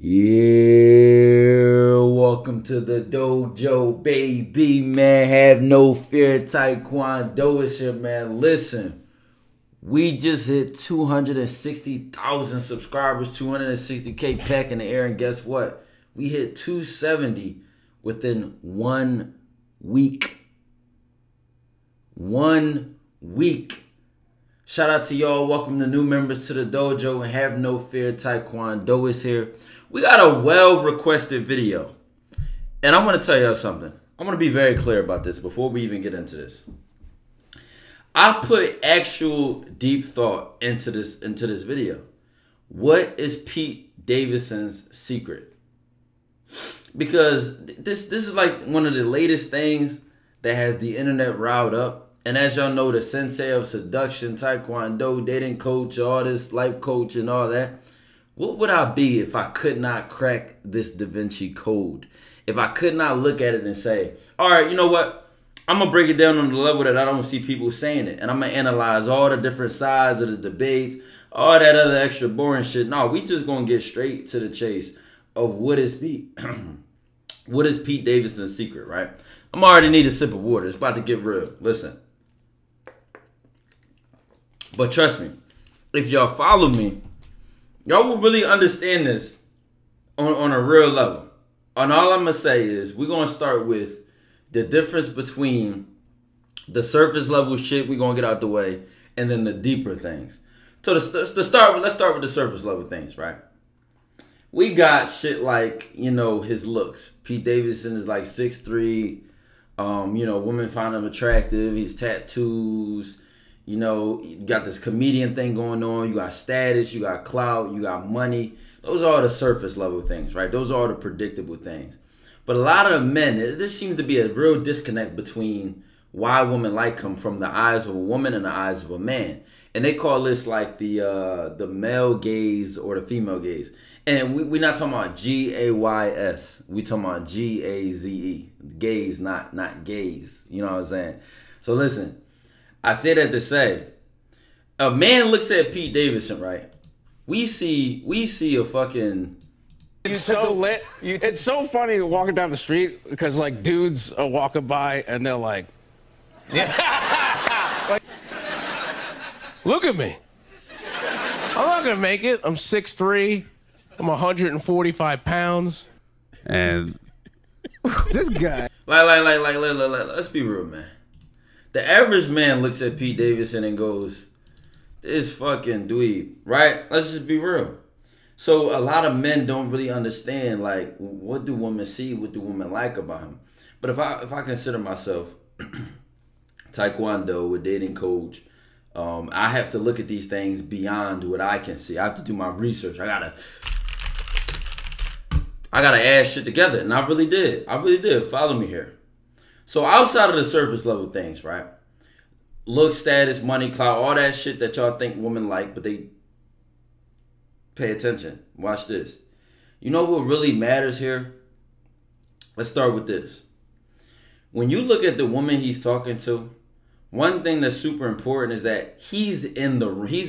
Yeah, welcome to the dojo, baby, man. Have no fear, TyKwonDoe is here, man. Listen, we just hit 260,000 subscribers, 260K pack in the air, and guess what? We hit 270 within 1 week. 1 week. Shout out to y'all. Welcome to new members to the dojo, and have no fear, TyKwonDoe is here. We got a well-requested video, and I'm going to tell y'all something. I'm going to be very clear about this before we even get into this. I put actual deep thought into this video. What is Pete Davidson's secret? Because this is like one of the latest things that has the internet riled up. And as y'all know, the sensei of seduction, TyKwonDoe, dating coach, all this life coach and all that. What would I be if I could not crack this Da Vinci Code? If I could not look at it and say, all right, you know what? I'm going to break it down on the level that I don't see people saying it. And I'm going to analyze all the different sides of the debates, all that other extra boring shit. No, we just going to get straight to the chase of what is Pete Davidson's secret, right? I'm already need a sip of water. It's about to get real. Listen. But trust me, if y'all follow me, y'all will really understand this on a real level. And all I'm going to say is we're going to start with the difference between the surface level shit we're going to get out the way and then the deeper things. So let's start with the surface level things, right? We got shit like, you know, his looks. Pete Davidson is like 6'3", you know, women find him attractive. His tattoos. You know, you got this comedian thing going on. You got status, you got clout, you got money. Those are all the surface level things, right? Those are all the predictable things. But a lot of the men, there seems to be a real disconnect between why women like him from the eyes of a woman and the eyes of a man. And they call this like the male gaze or the female gaze. And we're not talking about G-A-Y-S. We talking about G-A-Z-E. Gaze, not gaze. You know what I'm saying? So listen. I say that to say, a man looks at Pete Davidson, right? We see a fucking. It's so lit. It's so funny walking down the street because like dudes are walking by and they're like, yeah. Like, look at me. I'm not gonna make it. I'm 6'3". I'm 145 pounds. And this guy. Let's be real, man. The average man looks at Pete Davidson and goes, this fucking dweeb, right? Let's just be real. So a lot of men don't really understand, like, what do women see? What do women like about him? But if I consider myself TyKwonDoe, a dating coach, I have to look at these things beyond what I can see. I have to do my research. I gotta add shit together. And I really did. Follow me here. So outside of the surface level things, right? Look, status, money, clout, all that shit that y'all think women like, but they pay attention. Watch this. You know what really matters here? Let's start with this. When you look at the woman he's talking to, one thing that's super important is that he's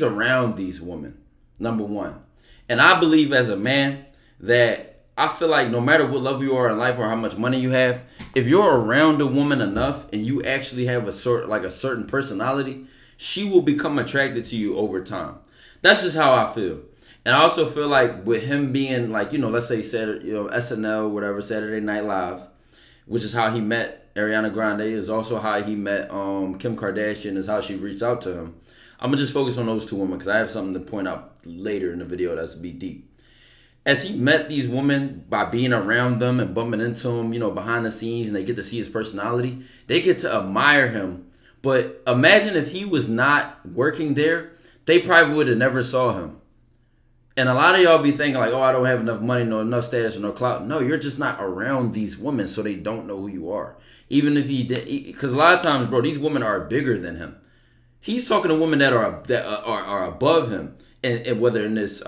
around these women, number one. And I believe as a man that I feel like no matter what level you are in life or how much money you have, if you're around a woman enough and you actually have a certain personality, she will become attracted to you over time. That's just how I feel. And I also feel like with him being like, you know, let's say SNL, whatever, Saturday Night Live, which is how he met Ariana Grande, is also how he met Kim Kardashian, is how she reached out to him. I'm gonna just focus on those two women because I have something to point out later in the video that's be deep. As he met these women by being around them and bumping into them, you know, behind the scenes, and they get to see his personality, they get to admire him. But imagine if he was not working there, they probably would have never saw him. And a lot of y'all be thinking like, oh, I don't have enough money, no enough status, or no clout. No, you're just not around these women, so they don't know who you are. Even if he did, because a lot of times, bro, these women are bigger than him. He's talking to women that are above him, and whether in this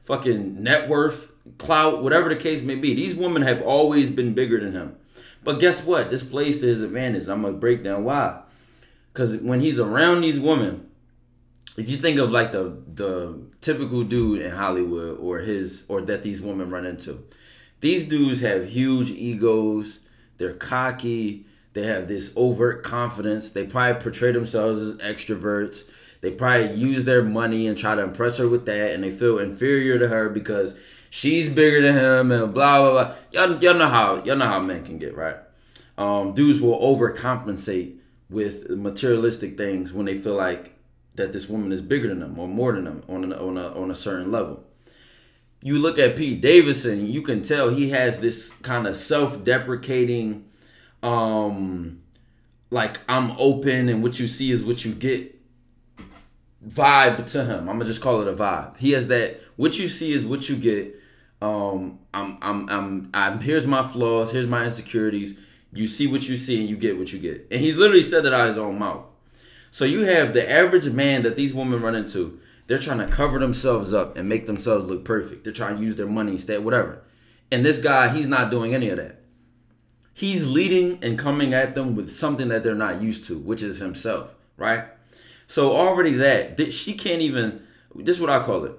fucking net worth, clout, whatever the case may be. These women have always been bigger than him. But guess what? This plays to his advantage. I'm going to break down why. Because when he's around these women, if you think of like the typical dude in Hollywood or that these women run into, these dudes have huge egos. They're cocky. They have this overt confidence. They probably portray themselves as extroverts. They probably use their money and try to impress her with that, and they feel inferior to her because she's bigger than him and blah blah blah. Y'all know how men can get, right? Dudes will overcompensate with materialistic things when they feel like that this woman is bigger than them or more than them on a certain level. You look at Pete Davidson, you can tell he has this kind of self-deprecating, like I'm open and what you see is what you get vibe to him. I'm gonna just call it a vibe. He has that what you see is what you get. I'm here's my flaws, here's my insecurities. You see what you see and you get what you get. And he's literally said it out of his own mouth. So you have the average man that these women run into. They're trying to cover themselves up and make themselves look perfect. They're trying to use their money, whatever. And this guy, he's not doing any of that. He's leading and coming at them with something that they're not used to, which is himself, right? So already that she can't even, this is what I call it.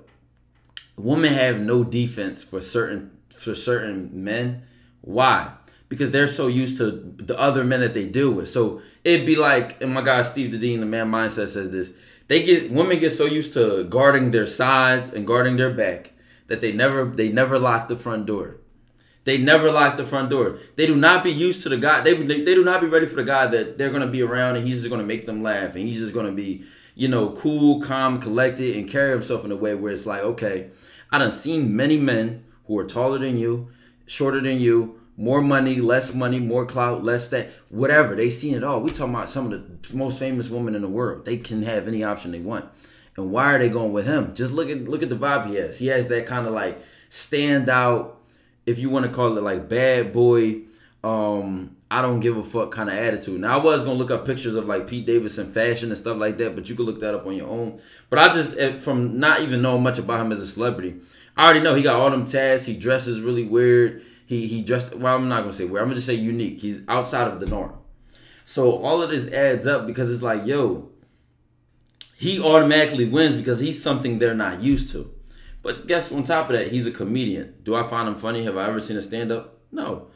Women have no defense for certain men. Why? Because they're so used to the other men that they deal with. So it'd be like, and my guy Steve Dedeen, the Man Mindset, says this. Women get so used to guarding their sides and guarding their back that they never lock the front door. They never lock the front door. They do not be used to the guy. They do not be ready for the guy that they're gonna be around and he's just gonna make them laugh and he's just gonna be, cool, calm, collected, and carry himself in a way where it's like, okay, I done seen many men who are taller than you, shorter than you, more money, more clout, less that, whatever. They seen it all. We talking about some of the most famous women in the world. They can have any option they want. And why are they going with him? Just look at the vibe he has. He has that kind of like stand out, if you want to call it like bad boy, I don't give a fuck kind of attitude. Now I was gonna look up pictures of like Pete Davidson fashion and stuff like that, but you could look that up on your own. But I just, from not even knowing much about him as a celebrity, I already know he got all them tats. He dresses really weird. He dressed, well, I'm not gonna say weird. I'm gonna just say unique. He's outside of the norm. So all of this adds up because it's like, yo, he automatically wins because he's something they're not used to. But guess on top of that, he's a comedian. Do I find him funny? Have I ever seen a stand-up? No.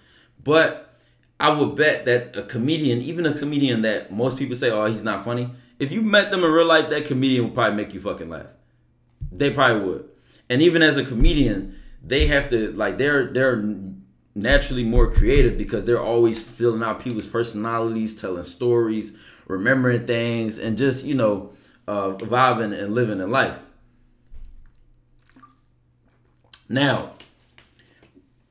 But I would bet that a comedian, even a comedian that most people say, oh, he's not funny, if you met them in real life, that comedian would probably make you fucking laugh. They probably would. And even as a comedian, they have to, like, they're naturally more creative because they're always filling out people's personalities, telling stories, remembering things, and just, vibing and living in life. Now,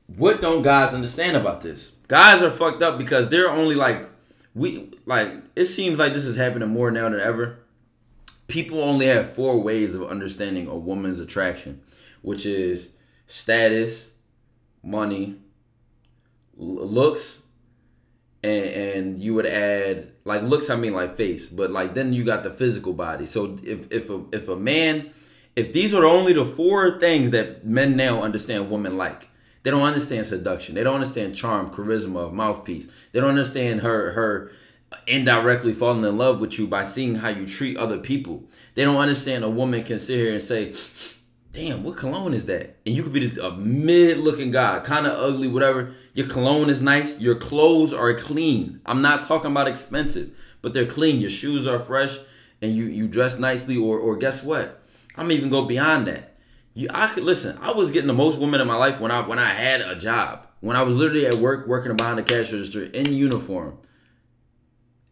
what don't guys understand about this? Guys are fucked up because they're only it seems like this is happening more now than ever. People only have 4 ways of understanding a woman's attraction, which is status, money, looks, and you would add, like, looks, I mean like face, but like then you got the physical body. So if a man, if these are only the 4 things that men now understand women like, they don't understand seduction, they don't understand charm, charisma, mouthpiece, they don't understand her indirectly falling in love with you by seeing how you treat other people. They don't understand a woman can sit here and say, damn, what cologne is that? And you could be a mid-looking guy, kind of ugly, whatever. Your cologne is nice. Your clothes are clean. I'm not talking about expensive, but they're clean. Your shoes are fresh, and you dress nicely. Or guess what? I'm even go beyond that. Listen. I was getting the most women in my life when I had a job. When I was literally at work, working behind the cash register in uniform,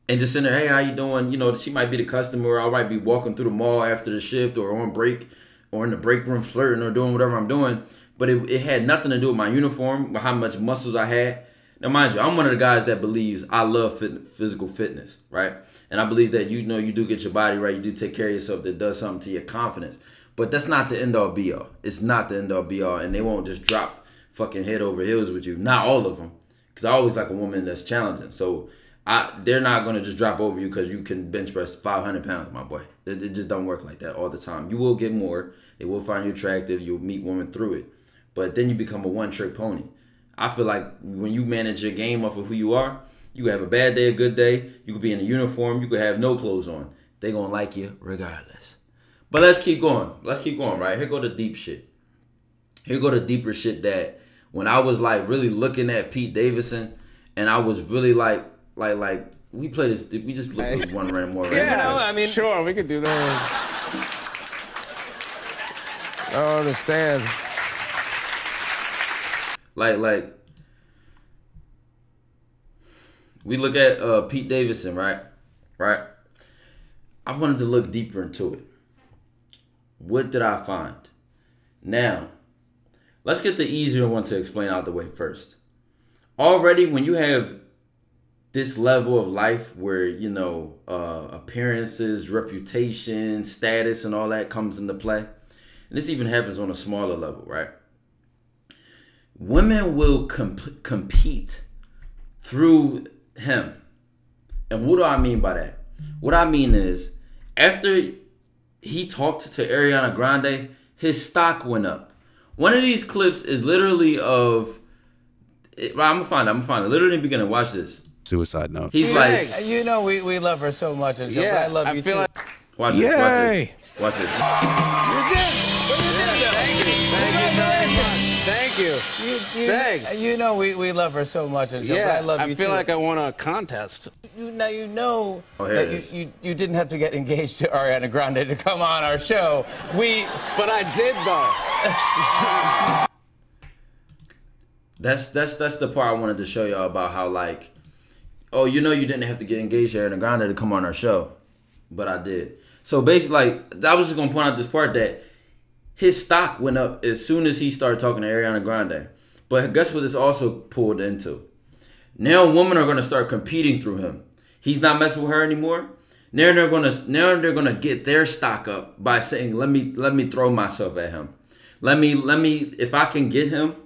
and just sitting there, hey, how you doing? She might be the customer. I might be walking through the mall after the shift or on break, or in the break room flirting or doing whatever I'm doing. But it had nothing to do with my uniform, with how much muscles I had. Now, mind you, I'm one of the guys that believes I love physical fitness, right? And I believe that, you do get your body right. You do take care of yourself. That does something to your confidence. But that's not the end all be all. It's not the end all be all. And they won't just drop fucking head over heels with you. Not all of them. Because I always like a woman that's challenging. So they're not going to just drop over you because you can bench press 500 pounds, my boy. It just don't work like that all the time. You will get more. They will find you attractive. You'll meet women through it. But then you become a one-trick pony. I feel like when you manage your game off of who you are, you could have a bad day, a good day. You could be in a uniform. You could have no clothes on. They're going to like you regardless. But let's keep going. Let's keep going, right? Here go the deep shit. Here go the deeper shit that when I was like really looking at Pete Davidson and I was really like we play this, we just look at one random more. Yeah, no, I mean, sure, we could do that. I don't understand. Like we look at Pete Davidson, right? Right? I wanted to look deeper into it. What did I find? Now, let's get the easier one to explain out the way first. Already, when you have this level of life where, you know, appearances, reputation, status, and all that comes into play, and this even happens on a smaller level, right? Women will compete through him. And what do I mean by that? What I mean is, after he talked to Ariana Grande, his stock went up. One of these clips is literally of... I'm gonna find it. Literally in the beginning. Watch this. Suicide note. He's like... You know we love her so much. And I love you too. Watch this. Watch this. You did. Thank you. Thanks. You know we love her so much. And I love you too. I feel like I won a contest. Now you know that you didn't have to get engaged to Ariana Grande to come on our show. But I did though. That's the part I wanted to show y'all about how, like, oh, you know, you didn't have to get engaged to Ariana Grande to come on our show, but I did. So basically, like, I was just gonna point out this part that his stock went up as soon as he started talking to Ariana Grande. But guess what this also pulled into? Now women are gonna start competing through him. He's not messing with her anymore. Now they're gonna get their stock up by saying, let me throw myself at him. Let me if I can get him,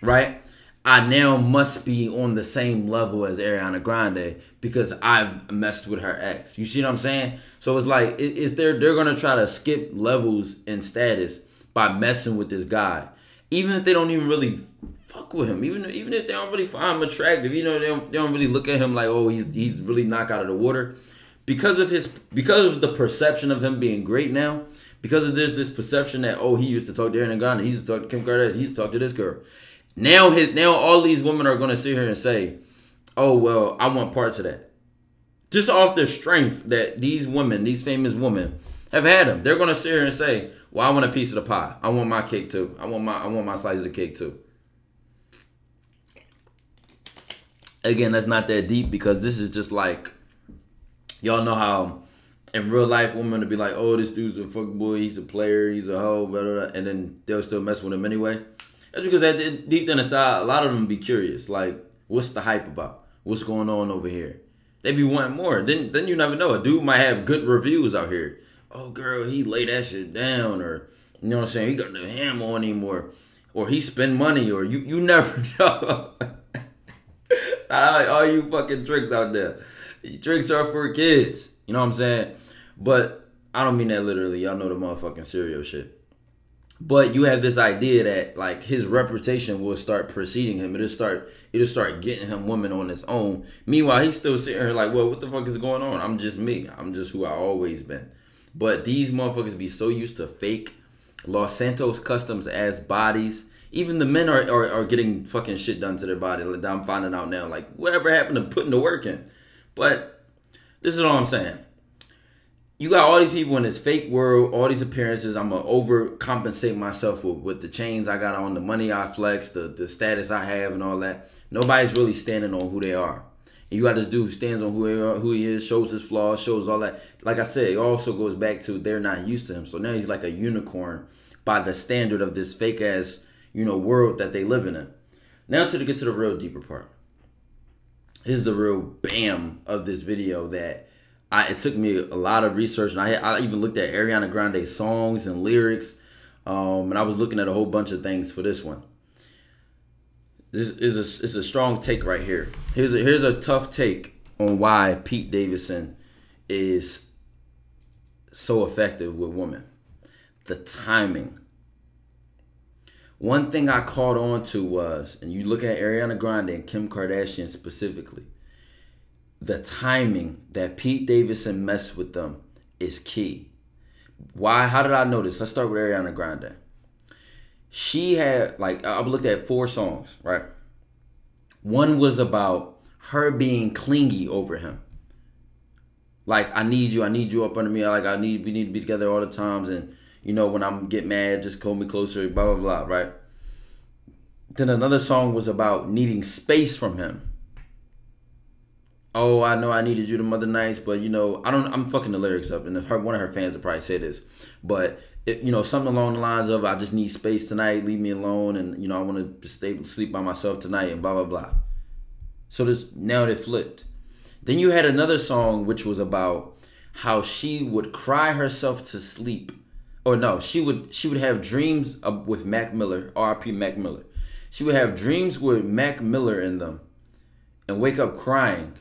right? I now must be on the same level as Ariana Grande because I've messed with her ex. You see what I'm saying? So it's like they're gonna try to skip levels in status by messing with this guy, even if they don't even really fuck with him. Even if they don't really find him attractive, you know, they don't really look at him like, oh, he's really knocked out of the water, because of the perception of him being great now. Because of this perception that, oh, he used to talk to Ariana Grande, he used to talk to Kim Kardashian, he used to talk to this girl. Now all these women are gonna sit here and say, oh well, I want parts of that. Just off the strength that these women, these famous women, have had him. They're gonna sit here and say, well, I want a piece of the pie. I want my cake too. I want my slice of the cake too. Again, that's not that deep because this is just like, y'all know how in real life women will be like, oh, this dude's a fuckboy, he's a player, he's a hoe, blah, blah, blah, and then they'll still mess with him anyway. That's because deep down inside, a lot of them be curious. Like, what's the hype about? What's going on over here? They be wanting more. Then you never know. A dude might have good reviews out here. Oh, girl, he lay that shit down. Or, you know what I'm saying? He got the hammer on him. Or he spend money. Or you never know. Shout out all you fucking tricks out there. Tricks are for kids. You know what I'm saying? But I don't mean that literally. Y'all know the motherfucking serial shit. But you have this idea that like his reputation will start preceding him. It'll start getting him women on his own. Meanwhile, he's still sitting here like, well, what the fuck is going on? I'm just me. I'm just who I always been. But these motherfuckers be so used to fake Los Santos customs ass bodies. Even the men are getting fucking shit done to their body. Like, I'm finding out now. Like, whatever happened to putting the work in? But this is all I'm saying. You got all these people in this fake world, all these appearances. I'm going to overcompensate myself with the chains I got on, the money I flex, the status I have and all that. Nobody's really standing on who they are. And you got this dude who stands on who he is, shows his flaws, shows all that. Like I said, it also goes back to they're not used to him. So now he's like a unicorn by the standard of this fake ass, you know, world that they live in. Now to get to the real deeper part. Here's the real bam of this video that it took me a lot of research, and I even looked at Ariana Grande's songs and lyrics, and I was looking at a whole bunch of things for this one. This is a strong take right here. Here's a tough take on why Pete Davidson is so effective with women. The timing. One thing I caught on to was, and you look at Ariana Grande and Kim Kardashian specifically, the timing that Pete Davidson messed with them is key. Why? How did I know this? Let's start with Ariana Grande. She had, like, I looked at 4 songs, right? One was about her being clingy over him. Like, I need you up under me. Like, we need to be together all the times. And, you know, when I'm get mad, just hold me closer, blah, blah, blah, right? Then another song was about needing space from him. Oh, I know I needed you the other nights, but, you know, I'm fucking the lyrics up. And one of her fans would probably say this. But, you know, something along the lines of, I just need space tonight, leave me alone. And, you know, I want to sleep by myself tonight and blah, blah, blah. So now they flipped. Then you had another song which was about how she would cry herself to sleep. Or no, she would have dreams with Mac Miller, R.I.P. Mac Miller. She would have dreams with Mac Miller in them and wake up crying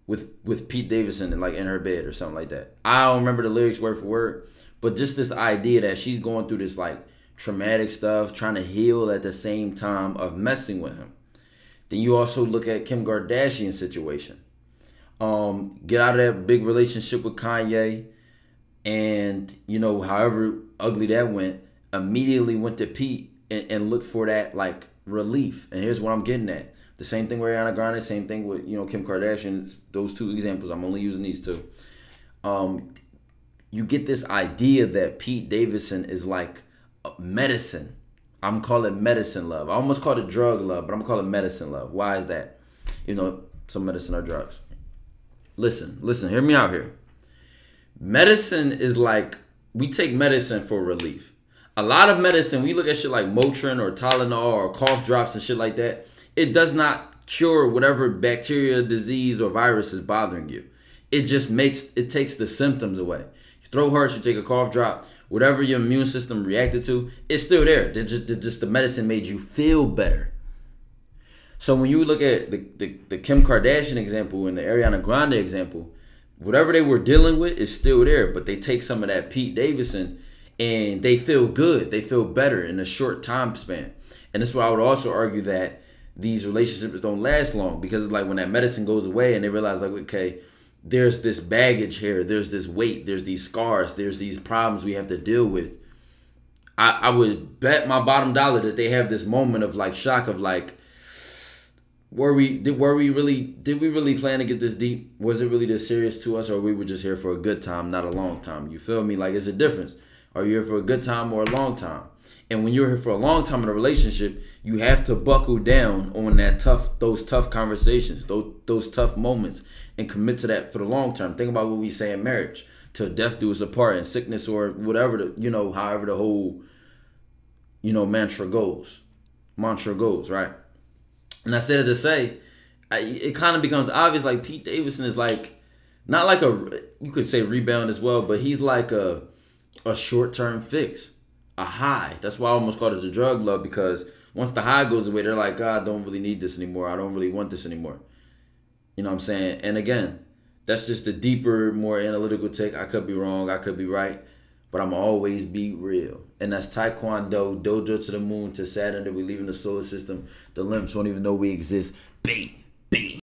with Pete Davidson in her bed or something like that. I don't remember the lyrics word for word, but just this idea that she's going through this like traumatic stuff, trying to heal at the same time of messing with him. Then you also look at Kim Kardashian's situation. Get out of that big relationship with Kanye, and, you know, however ugly that went, immediately went to Pete and looked for that like relief. And here's what I'm getting at. The same thing with Ariana Grande, same thing with, you know, Kim Kardashian. Those 2 examples, I'm only using these 2. You get this idea that Pete Davidson is like medicine. I'm calling it medicine love. I almost called it drug love, but I'm calling it medicine love. Why is that? You know, some medicine are drugs. Listen, hear me out here. Medicine is like, we take medicine for relief. A lot of medicine, we look at shit like Motrin or Tylenol or cough drops and shit like that. It does not cure whatever bacteria, disease, or virus is bothering you. It takes the symptoms away. Your throat hurts, you take a cough drop, whatever your immune system reacted to, it's still there. Just the medicine made you feel better. So when you look at the Kim Kardashian example and the Ariana Grande example, whatever they were dealing with is still there, but they take some of that Pete Davidson and they feel good. They feel better in a short time span. And that's why I would also argue that these relationships don't last long, because it's like when that medicine goes away and they realize like, okay, there's this baggage here, there's this weight, there's these scars, there's these problems we have to deal with. I would bet my bottom dollar that they have this moment of like shock of like, did we really plan to get this deep? Was it really this serious to us, or we were just here for a good time, not a long time? You feel me? Like, it's a difference. Are you here for a good time or a long time? And when you're here for a long time in a relationship, you have to buckle down on those tough conversations, those tough moments, and commit to that for the long term. Think about what we say in marriage: till death do us apart, in sickness or whatever, however the whole, mantra goes, right? And I said it to say, it kind of becomes obvious, like Pete Davidson is like, not like you could say rebound as well, but he's like a short-term fix, a high. That's why I almost called it the drug love, because once the high goes away, they're like, God, I don't really need this anymore. I don't really want this anymore. You know what I'm saying? And again, that's just a deeper, more analytical take. I could be wrong. I could be right. But I'm always be real. And that's TyKwonDoe, DOJO to the moon, to Saturn, that we leave in the solar system. The limps won't even know we exist. Beat.